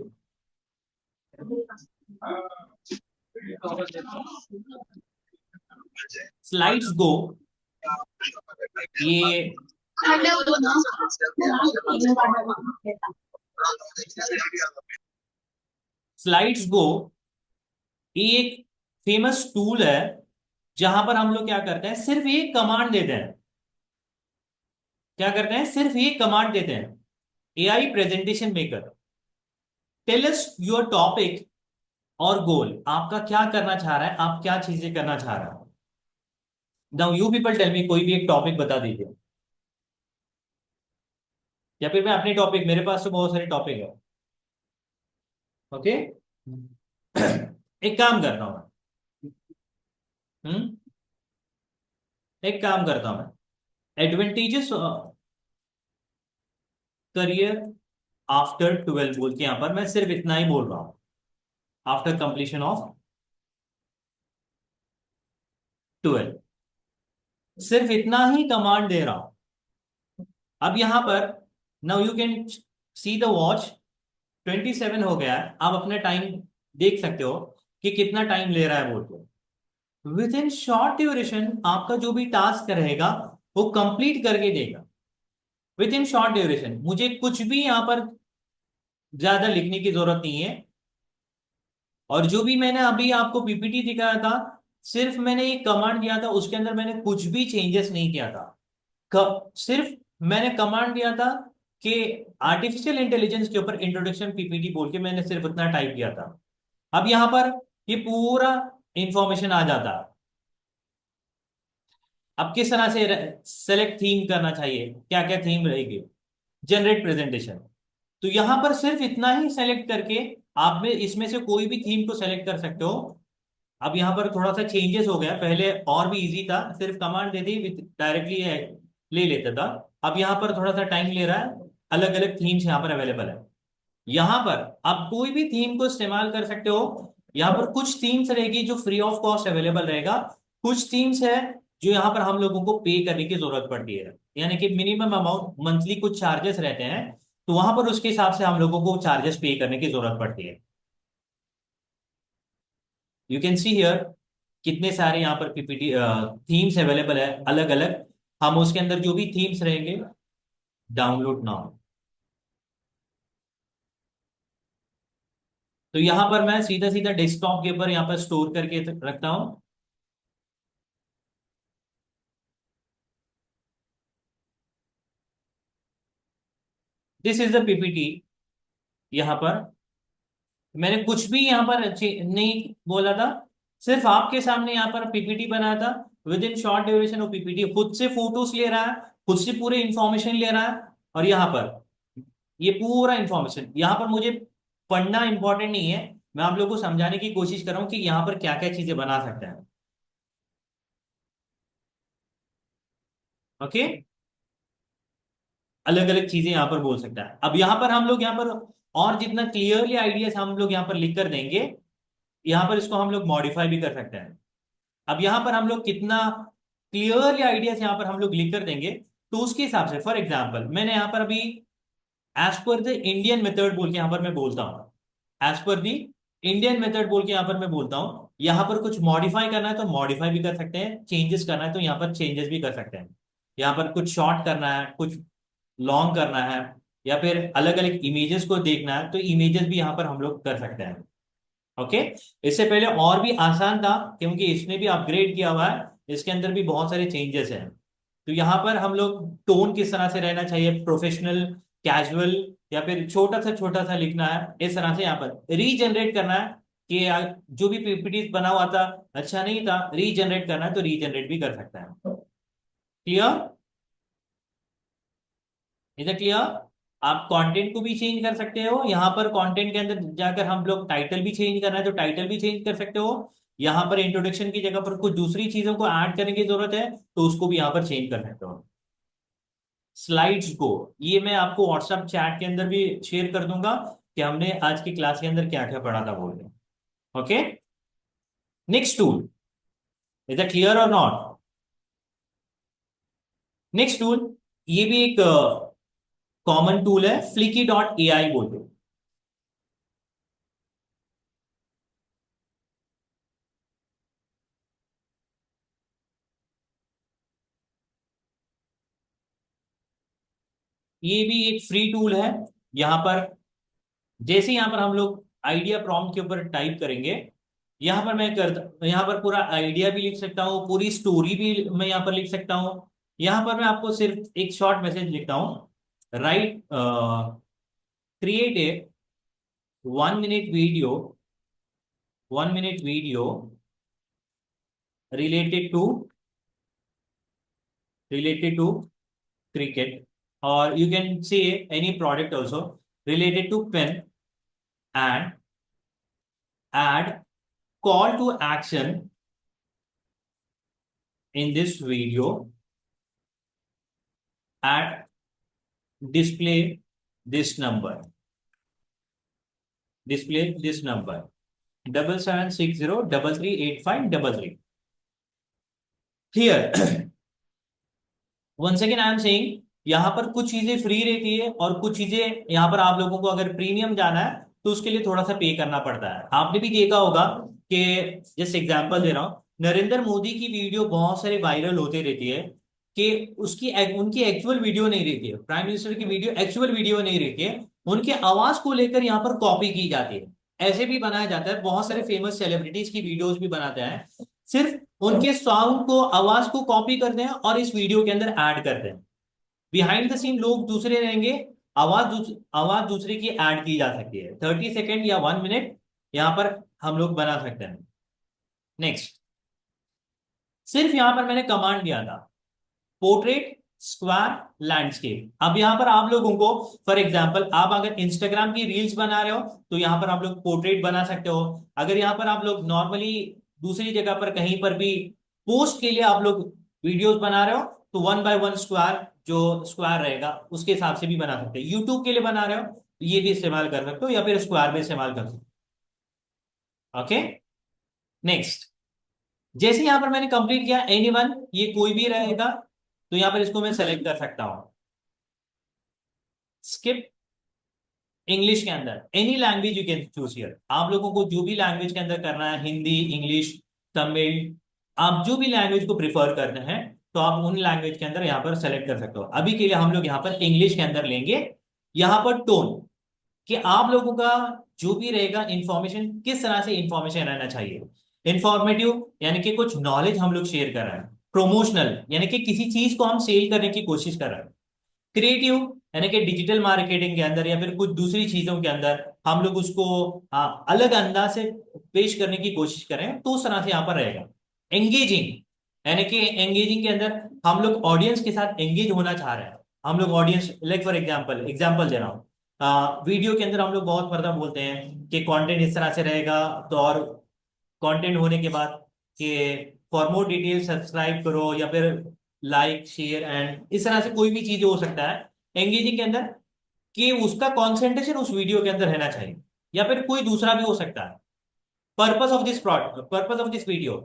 स्लाइड्स गो, ये स्लाइड्स गो एक फेमस टूल है, जहां पर हम लोग क्या करते हैं, सिर्फ एक कमांड देते हैं। क्या करते हैं, सिर्फ एक कमांड देते हैं, AI presentation maker, tell us your topic और गोल, आपका क्या करना चाह रहा है, आप क्या चीजें करना चाह रहा है। Now you people tell me, कोई भी एक टॉपिक बता दीजिए, या फिर मैं अपने टॉपिक, मेरे पास तो बहुत सारे टॉपिक है। ओके। एक काम करता हूं मैं, एक काम करता हूं मैं, एडवांटेजेस, करियर आफ्टर 12 बोल के, यहां पर मैं सिर्फ इतना ही बोल रहा हूं, आफ्टर कंप्लीशन ऑफ 12, सिर्फ इतना ही कमांड दे रहा हूं। अब यहां पर now you can see the watch, 27 हो गया है। आप अपने टाइम देख सकते हो कि कितना टाइम ले रहा है बोल के। विद इन शॉर्ट ड्यूरेशन आपका जो भी टास्क रहेगा वो कंप्लीट करके देगा। विद इन शॉर्ट ड्यूरेशन, मुझे कुछ भी यहां पर ज्यादा लिखने की जरूरत नहीं है। और जो भी मैंने अभी आपको पीपीटी दिखाया था, सिर्फ मैंने एक कमांड दिया था, उसके अंदर मैंने कुछ भी चेंजेस नहीं किया था। सिर्फ मैंने कमांड दिया था कि आर्टिफिशियल इंटेलिजेंस के ऊपर इंट्रोडक्शन पीपीटी बोल के मैंने सिर्फ इतना टाइप किया था। अब यहां पर ये पूरा इंफॉर्मेशन आ जाता। अब किस तरह से सेलेक्ट थीम करना चाहिए, क्या क्या थीम रहेगी, जनरेट प्रेजेंटेशन। तो यहां पर सिर्फ इतना ही सेलेक्ट करके आप में इसमें से कोई भी थीम को सेलेक्ट कर सकते हो। अब यहाँ पर थोड़ा सा चेंजेस हो गया, पहले और भी इजी था, सिर्फ कमांड दे दी डायरेक्टली ले लेता था। अब यहाँ पर थोड़ा सा टाइम ले रहा है, अलग अलग थीम्स यहाँ पर अवेलेबल है। यहाँ पर आप कोई भी थीम को इस्तेमाल कर सकते हो। यहाँ पर कुछ थीम्स रहेगी जो फ्री ऑफ कॉस्ट अवेलेबल रहेगा, कुछ थीम्स है जो यहाँ पर हम लोगों को पे करने की जरूरत पड़ती है, यानी कि मिनिमम अमाउंट मंथली कुछ चार्जेस रहते हैं, तो वहां पर उसके हिसाब से हम लोगों को चार्जेस पे करने की जरूरत पड़ती है। यू कैन सी हियर कितने सारे यहाँ पर पीपीटी थीम्स अवेलेबल है अलग अलग। हम उसके अंदर जो भी थीम्स रहेंगे, डाउनलोड नाउ। तो यहाँ पर मैं सीधा सीधा डेस्कटॉप के ऊपर यहाँ पर स्टोर करके रखता हूँ। This is the PPT. यहाँ पर मैंने कुछ भी यहाँ पर नहीं बोला था, सिर्फ आपके सामने यहाँ पर पीपीटी बनाया था। विद इन शॉर्ट ड्यूरेशन वो पीपीटी खुद से फोटोज ले रहा है, खुद से पूरे इंफॉर्मेशन ले रहा है। और यहाँ पर ये पूरा इंफॉर्मेशन यहाँ पर मुझे पढ़ना इंपॉर्टेंट नहीं है, मैं आप लोगों को समझाने की कोशिश कर रहा हूँ कि यहाँ पर क्या क्या चीजें बना सकते हैं। ओके, अलग अलग चीजें यहाँ पर बोल सकता है। अब यहाँ पर हम लोग यहाँ पर और जितना क्लियरली आइडियाज हम लोग यहाँ पर लिख कर देंगे, यहाँ पर इसको हम लोग मॉडिफाई भी कर सकते हैं। अब यहाँ पर हम लोग कितना क्लियरली आइडियाज यहाँ पर हम लोग लिख कर देंगे, तो उसके हिसाब से फॉर एग्जाम्पल मैंने यहाँ पर अभी as per the Indian method बोल के यहाँ पर मैं बोलता हूँ, as per the Indian method बोल के यहाँ पर मैं बोलता हूँ। यहाँ पर कुछ मॉडिफाई करना है तो मॉडिफाई भी कर सकते हैं, चेंजेस करना है तो यहाँ पर चेंजेस भी कर सकते हैं। यहाँ पर कुछ शॉर्ट करना है, कुछ लॉन्ग करना है, या फिर अलग अलग इमेजेस को देखना है तो इमेजेस भी यहाँ पर हम लोग कर सकते हैं। ओके, इससे पहले और भी आसान था क्योंकि इसने भी अपग्रेड किया हुआ है, इसके अंदर भी बहुत सारे चेंजेस हैं। तो यहाँ पर हम लोग टोन किस तरह से रहना चाहिए, प्रोफेशनल, कैजुअल, या फिर छोटा सा लिखना है, इस तरह से यहाँ पर रीजनरेट करना है कि जो भी पीपीटी बना हुआ था अच्छा नहीं था, रीजनरेट करना है तो रीजनरेट भी कर सकता है। क्लियर? Is it clear? आप कंटेंट को भी चेंज कर सकते हो, यहाँ पर कंटेंट के अंदर जाकर हम लोग टाइटल भी चेंज करना है तो टाइटल भी चेंज कर सकते हो। यहाँ पर इंट्रोडक्शन की जगह पर कुछ दूसरी चीजों को ऐड करने की जरूरत है तो उसको भी यहाँ पर चेंज कर सकते हो। स्लाइड्स को ये मैं आपको व्हाट्सएप चैट के अंदर भी शेयर कर दूंगा कि हमने आज की क्लास के अंदर क्या क्या पढ़ा था बोल के। Okay, next tool, is it clear और नॉट? नेक्स्ट टूल, ये भी एक कॉमन टूल है, flicky.ai बोलते हैं। ये भी एक फ्री टूल है। यहाँ पर जैसे यहाँ पर हम लोग आइडिया प्रॉम्प्ट के ऊपर टाइप करेंगे, यहाँ पर मैं कर यहाँ पर पूरा आइडिया भी लिख सकता हूँ, पूरी स्टोरी भी मैं यहाँ पर लिख सकता हूँ। यहाँ पर मैं आपको सिर्फ एक शॉर्ट मैसेज लिखता हूँ, right, create a 1 minute video, 1 minute video related to related to cricket, or you can say any product also related to pen, and add call to action in this video at display this number, display this number, 7760 33 85 33. Here, once again I am saying, यहाँ पर कुछ चीजें free रहती है और कुछ चीजें यहाँ पर आप लोगों को अगर प्रीमियम जाना है तो उसके लिए थोड़ा सा पे करना पड़ता है। आपने भी देखा होगा कि, जैसे एग्जांपल दे रहा हूँ, नरेंद्र मोदी की वीडियो बहुत सारी वायरल होती रहती है कि उसकी उनकी एक्चुअल वीडियो नहीं रहती है, प्राइम मिनिस्टर की वीडियो एक्चुअल वीडियो नहीं रहती है, उनके आवाज को लेकर यहाँ पर कॉपी की जाती है। ऐसे भी बनाया जाता है, बहुत सारे फेमस सेलिब्रिटीज की वीडियोस भी बनाते हैं, सिर्फ उनके सॉन्ग को, आवाज को कॉपी करते हैं और इस वीडियो के अंदर ऐड करते हैं। बिहाइंड द सीन लोग दूसरे रहेंगे, आवाज दूसरे की ऐड की जा सकती है, 30 सेकेंड या 1 मिनट यहाँ पर हम लोग बना सकते हैं। नेक्स्ट, सिर्फ यहां पर मैंने कमांड दिया था, पोर्ट्रेट, स्क्वायर, लैंडस्केप। अब यहां पर आप लोगों को, फॉर एग्जांपल, आप अगर इंस्टाग्राम की रील्स बना रहे हो तो यहां पर आप लोग पोर्ट्रेट बना सकते हो। अगर यहां पर आप लोग नॉर्मली दूसरी जगह पर कहीं पर भी पोस्ट के लिए आप लोग वीडियोस बना रहे हो तो 1 बाय 1 स्क्वायर, जो स्क्वायर रहेगा उसके हिसाब से भी बना सकते हो। यूट्यूब के लिए बना रहे हो तो ये भी इस्तेमाल कर सकते हो या फिर स्क्वायर भी इस्तेमाल कर सकते हो। ओके, नेक्स्ट, जैसे यहां पर मैंने कंप्लीट किया एनीवन, ये कोई भी रहेगा तो यहां पर इसको मैं सेलेक्ट कर सकता हूं। स्किप इंग्लिश के अंदर any language you can choose here. आप लोगों को जो भी लैंग्वेज के अंदर करना है, हिंदी, इंग्लिश, तमिल, आप जो भी लैंग्वेज को प्रिफर करते हैं तो आप उन लैंग्वेज के अंदर यहाँ पर सेलेक्ट कर सकते हो। अभी के लिए हम लोग यहाँ पर इंग्लिश के अंदर लेंगे। यहाँ पर टोन, कि आप लोगों का जो भी रहेगा इंफॉर्मेशन किस तरह से इंफॉर्मेशन रहना चाहिए। इंफॉर्मेटिव यानी कि कुछ नॉलेज हम लोग शेयर कर रहे हैं। प्रोमोशनल यानी कि किसी चीज को हम सेल करने की कोशिश कर रहे हैं। क्रिएटिव यानी कि डिजिटल मार्केटिंग के अंदर या फिर कुछ दूसरी चीजों के अंदर हम लोग उसको अलग अंदाज से पेश करने की कोशिश करें तो उस तरह से यहाँ पर रहेगा। एंगेजिंग यानी कि एंगेजिंग के अंदर हम लोग ऑडियंस के साथ एंगेज होना चाह रहे हैं। हम लोग audience, like for example example दे रहा हूँ, वीडियो के अंदर हम लोग बहुत मर्तबा बोलते हैं कि कंटेंट इस तरह से रहेगा, तो और कंटेंट होने के बाद कि फॉर मोर डिटेल सब्सक्राइब करो या फिर लाइक शेयर एंड इस तरह से कोई भी चीज हो सकता है एंगेजिंग के अंदर, कि उसका कंसंट्रेशन उस वीडियो के अंदर रहना चाहिए या फिर कोई दूसरा भी हो सकता है। Purpose of this video,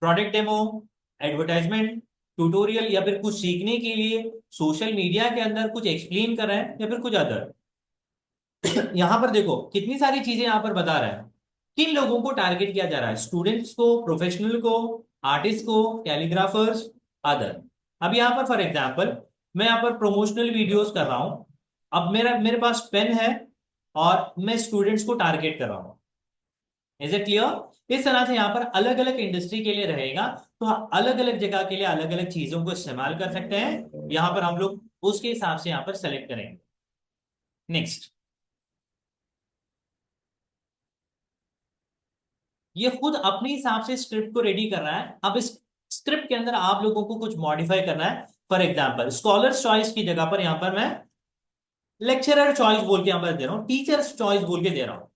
product demo, advertisement, tutorial या फिर कुछ सीखने के लिए, सोशल मीडिया के अंदर कुछ एक्सप्लेन कर रहे हैं या फिर कुछ अदर। यहां पर देखो कितनी सारी चीजें यहां पर बता रहा है। किन लोगों को टारगेट किया जा रहा है, स्टूडेंट्स को, प्रोफेशनल को, आर्टिस्ट को, कैलीग्राफर्स, अदर। अब यहाँ पर फॉर एग्जांपल मैं यहाँ पर प्रमोशनल वीडियोस कर रहा हूं। अब मेरा मेरे पास पेन है और मैं स्टूडेंट्स को टारगेट कर रहा हूं। Is it clear? इस तरह से यहाँ पर अलग अलग इंडस्ट्री के लिए रहेगा, तो अलग अलग जगह के लिए अलग अलग चीजों को इस्तेमाल कर सकते हैं। यहाँ पर हम लोग उसके हिसाब से यहाँ पर सेलेक्ट करेंगे। नेक्स्ट, ये खुद अपने हिसाब से स्क्रिप्ट को रेडी कर रहा है। अब इस स्क्रिप्ट के अंदर आप लोगों को कुछ मॉडिफाई करना है। फॉर एग्जांपल स्कॉलर्स चॉइस की जगह पर यहां पर मैं लेक्चरर चॉइस बोल के यहां पर दे रहा हूं, टीचर्स चॉइस बोल के दे रहा हूं।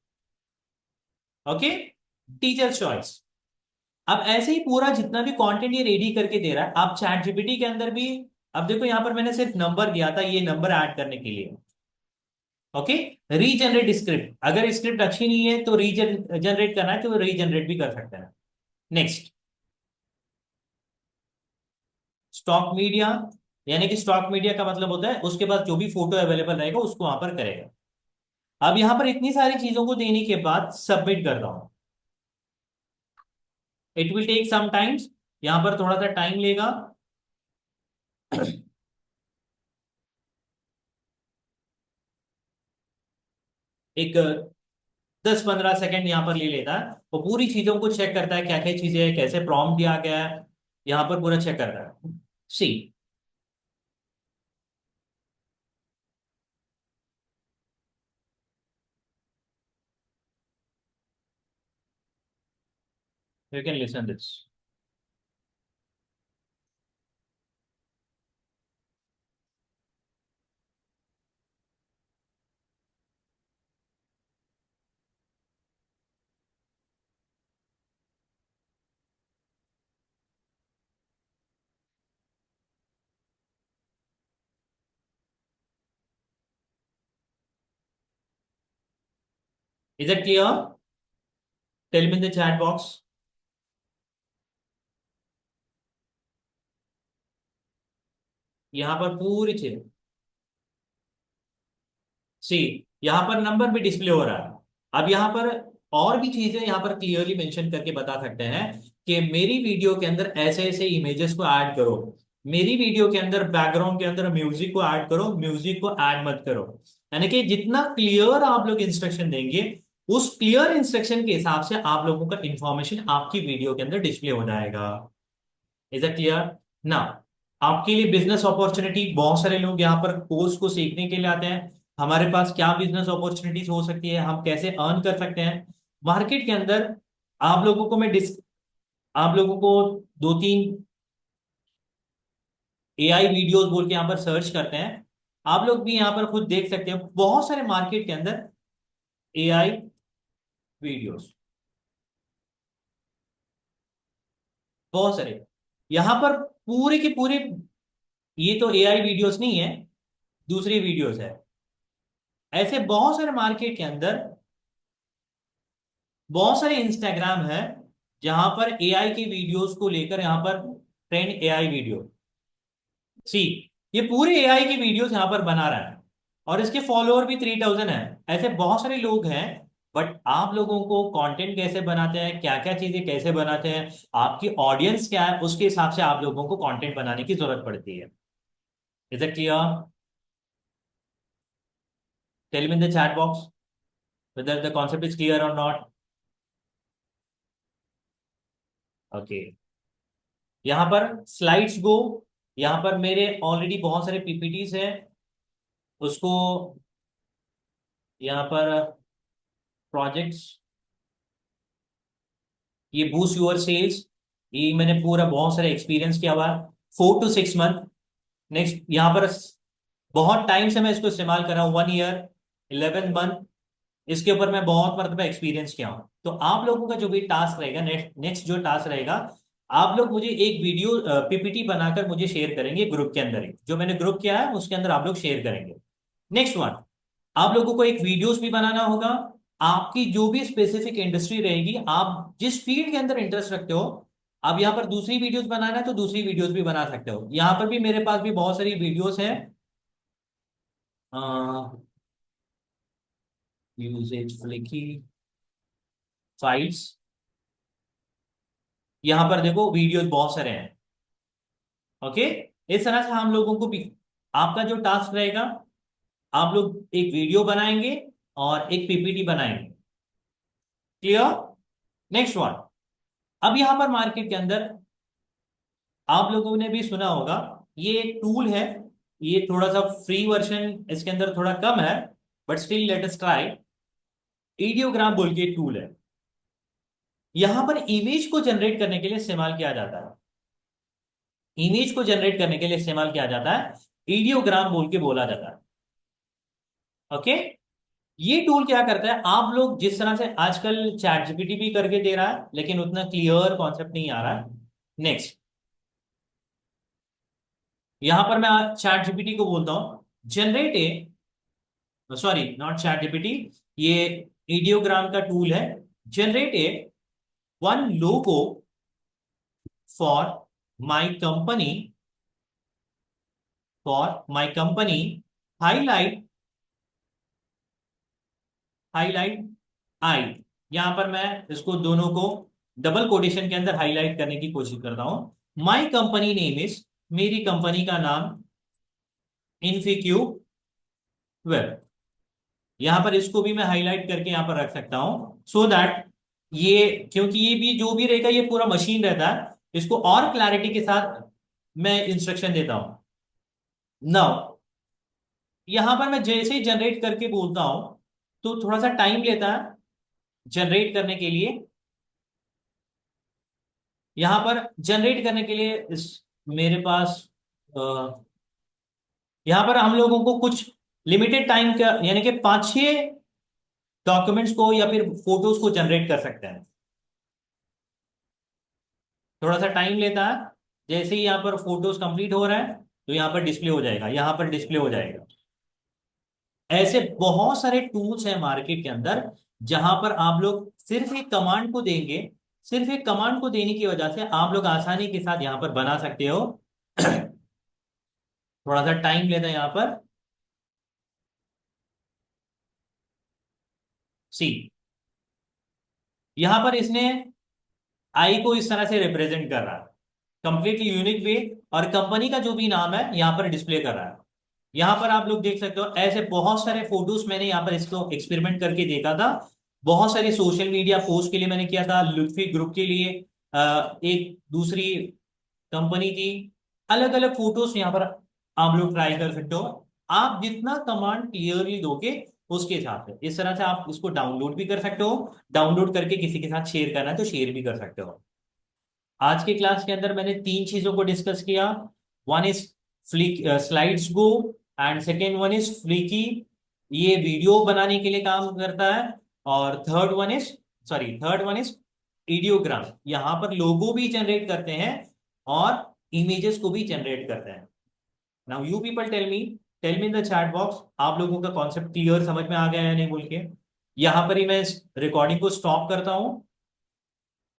Okay, teachers choice. अब ऐसे ही पूरा जितना भी कंटेंट ये रेडी करके दे रहा है, आप चैट जीपीटी के अंदर भी, अब देखो यहां पर मैंने सिर्फ नंबर दिया था, ये नंबर ऐड करने के लिए। ओके, रीजनरेट स्क्रिप्ट, अगर स्क्रिप्ट अच्छी नहीं है तो रीजनरेट करना है तो रीजनरेट भी कर सकते हैं। नेक्स्ट, स्टॉक मीडिया, यानी कि स्टॉक मीडिया का मतलब होता है उसके पास जो भी फोटो अवेलेबल रहेगा उसको वहां पर करेगा। अब यहां पर इतनी सारी चीजों को देने के बाद सबमिट कर रहा हूं। It will take some times, यहां पर थोड़ा सा टाइम लेगा। एक 10 15 सेकंड यहाँ पर ले लेता है, वो पूरी चीजों को चेक करता है क्या क्या चीजें है, कैसे प्रॉम्प्ट दिया गया है, यहाँ पर पूरा चेक करता है। See, you can listen this. Is it clear? Tell me in the chat box. यहाँ पर पूरी चीज, सी, यहाँ पर नंबर भी डिस्प्ले हो रहा है। अब यहाँ पर और भी चीजें यहाँ पर क्लियरली मेंशन करके बता सकते हैं कि मेरी वीडियो के अंदर ऐसे ऐसे इमेजेस को ऐड करो, मेरी वीडियो के अंदर बैकग्राउंड के अंदर म्यूजिक को ऐड करो, म्यूजिक को ऐड मत करो। यानी कि जितना क्लियर आप लोग इंस्ट्रक्शन देंगे, उस क्लियर इंस्ट्रक्शन के हिसाब से आप लोगों का इंफॉर्मेशन आपकी वीडियो के अंदर डिस्प्ले हो जाएगा। इज इट क्लियर ना? आपके लिए बिजनेस अपॉर्चुनिटी, बहुत सारे लोग यहाँ पर कोर्स को सीखने के लिए आते हैं। हमारे पास क्या बिजनेस अपॉर्चुनिटीज हो सकती है, हम कैसे अर्न कर सकते हैं मार्केट के अंदर। आप लोगों को मैं डिस आप लोगों को दो तीन एआई वीडियोस बोल के यहाँ पर सर्च करते हैं, आप लोग भी यहाँ पर खुद देख सकते हैं बहुत सारे मार्केट के अंदर एआई वीडियोस, बहुत सारे। यहाँ पर पूरे के पूरे, ये तो एआई वीडियोस नहीं है, दूसरी वीडियोस है। ऐसे बहुत सारे मार्केट के अंदर, बहुत सारे इंस्टाग्राम है जहां पर एआई की वीडियोस को लेकर यहाँ पर ट्रेंड एआई वीडियो, सी, ये पूरे एआई की वीडियोस यहाँ पर बना रहा है और इसके फॉलोअर भी 3000 है। ऐसे बहुत सारे लोग हैं। बट आप लोगों को कंटेंट कैसे बनाते हैं, क्या क्या चीजें कैसे बनाते हैं, आपकी ऑडियंस क्या है, उसके हिसाब से आप लोगों को कंटेंट बनाने की जरूरत पड़ती है। Is it clear? Tell me in the chat box whether the concept is clear or not. Okay, यहाँ पर स्लाइड्स गो, यहाँ पर मेरे ऑलरेडी बहुत सारे पीपीटीज हैं, उसको यहाँ पर प्रोजेक्ट्स, ये बूस्ट योर सेल्स, ये मैंने पूरा बहुत सारे एक्सपीरियंस किया हुआ है, 4 to 6 मंथ। नेक्स्ट यहाँ पर बहुत टाइम से मैं इसको इस्तेमाल कर रहा हूँ, 1 ईयर 11 मंथ, इसके ऊपर मैं बहुत मरतबा एक्सपीरियंस किया हूँ। तो आप लोगों का जो भी टास्क रहेगा, नेक्स्ट नेक्स्ट जो टास्क रहेगा, आप लोग मुझे एक वीडियो पीपीटी बनाकर मुझे शेयर करेंगे ग्रुप के अंदर ही, जो मैंने ग्रुप किया है उसके अंदर आप लोग शेयर करेंगे। नेक्स्ट वन, आप लोगों को एक वीडियोस भी बनाना होगा। आपकी जो भी स्पेसिफिक इंडस्ट्री रहेगी, आप जिस फील्ड के अंदर इंटरेस्ट रखते हो, आप यहाँ पर दूसरी वीडियोस बनाना है तो दूसरी वीडियोस भी बना सकते हो। यहाँ पर भी मेरे पास भी बहुत सारी वीडियोस हैं, यूजेज फ्लिकी फाइल्स, यहाँ पर देखो वीडियोस बहुत सारे हैं। ओके, इस तरह से हम लोगों को भी, आपका जो टास्क रहेगा, आप लोग एक वीडियो बनाएंगे और एक पीपीटी बनाएंगे। क्लियर? नेक्स्ट वन, अब यहां पर मार्केट के अंदर आप लोगों ने भी सुना होगा, ये एक टूल है, ये थोड़ा सा फ्री वर्जन इसके अंदर थोड़ा कम है, but still let us try. Ideogram बोल के टूल है, यहां पर इमेज को जनरेट करने के लिए इस्तेमाल किया जाता है, इमेज को जनरेट करने के लिए इस्तेमाल किया जाता है, ईडियोग्राम बोल के बोला जाता है। ओके, ये टूल क्या करता है, आप लोग जिस तरह से आजकल चैट जीपीटी भी करके दे रहा है, लेकिन उतना क्लियर कॉन्सेप्ट नहीं आ रहा है। नेक्स्ट, यहां पर मैं चैट जीपीटी को बोलता हूं generate a, sorry not chat GPT, ये ईडियोग्राम का टूल है, generate a one logo for my company, for my company, highlight, highlight I, यहां पर मैं इसको दोनों को डबल कोटेशन के अंदर हाईलाइट करने की कोशिश करता हूं। माई कंपनी नेम इज, मेरी कंपनी का नाम इन्फिक्यूब वेब, यहां पर इसको भी मैं हाईलाइट करके यहां पर रख सकता हूं, सो दैट ये, क्योंकि ये भी जो भी रहेगा ये पूरा मशीन रहता है, इसको और क्लैरिटी के साथ मैं इंस्ट्रक्शन देता हूं। नाउ यहां पर मैं जैसे ही जनरेट करके बोलता हूं तो थोड़ा सा टाइम लेता है जनरेट करने के लिए। यहां पर जनरेट करने के लिए मेरे पास यहां पर हम लोगों को कुछ लिमिटेड टाइम का, यानी कि 5-6 डॉक्यूमेंट्स को या फिर फोटोज को जनरेट कर सकते हैं। थोड़ा सा टाइम लेता है, जैसे ही यहाँ पर फोटोज कंप्लीट हो रहा है तो यहाँ पर डिस्प्ले हो जाएगा, यहाँ पर डिस्प्ले हो जाएगा। ऐसे बहुत सारे टूल्स हैं मार्केट के अंदर, जहां पर आप लोग सिर्फ एक कमांड को देंगे, सिर्फ एक कमांड को देने की वजह से आप लोग आसानी के साथ यहां पर बना सकते हो। थोड़ा सा टाइम लेते हैं यहां पर। सी, यहां पर इसने आई को इस तरह से रिप्रेजेंट कर रहा है, कंप्लीटली यूनिक वे। और कंपनी का जो भी नाम है यहाँ पर डिस्प्ले कर रहा है। यहाँ पर आप लोग देख सकते हो ऐसे बहुत सारे फोटोज मैंने यहाँ पर इसको एक्सपेरिमेंट करके देखा था। बहुत सारे सोशल मीडिया पोस्ट के लिए मैंने किया था, लुत्फी ग्रुप के लिए, एक दूसरी कंपनी की, अलग अलग फोटोज यहाँ पर आप लोग ट्राई कर सकते हो। आप जितना कमांड क्लियरली दोगे उसके हिसाब से इस तरह से आप इसको डाउनलोड भी कर सकते हो। डाउनलोड करके किसी के साथ शेयर करना है तो शेयर भी कर सकते हो। आज के क्लास के अंदर मैंने तीन चीजों को डिस्कस किया। One is flick slides go, and second one is flicky, ये वीडियो बनाने के लिए काम करता है। और थर्ड वन इज इडियोग्राम, यहाँ पर लोगो भी जनरेट करते हैं और इमेजेस को भी जनरेट करते हैं। Now you people tell me in the chat box, आप लोगों का कॉन्सेप्ट क्लियर समझ में आ गया है या नहीं बोल के। यहाँ पर ही मैं इस रिकॉर्डिंग को स्टॉप करता हूँ।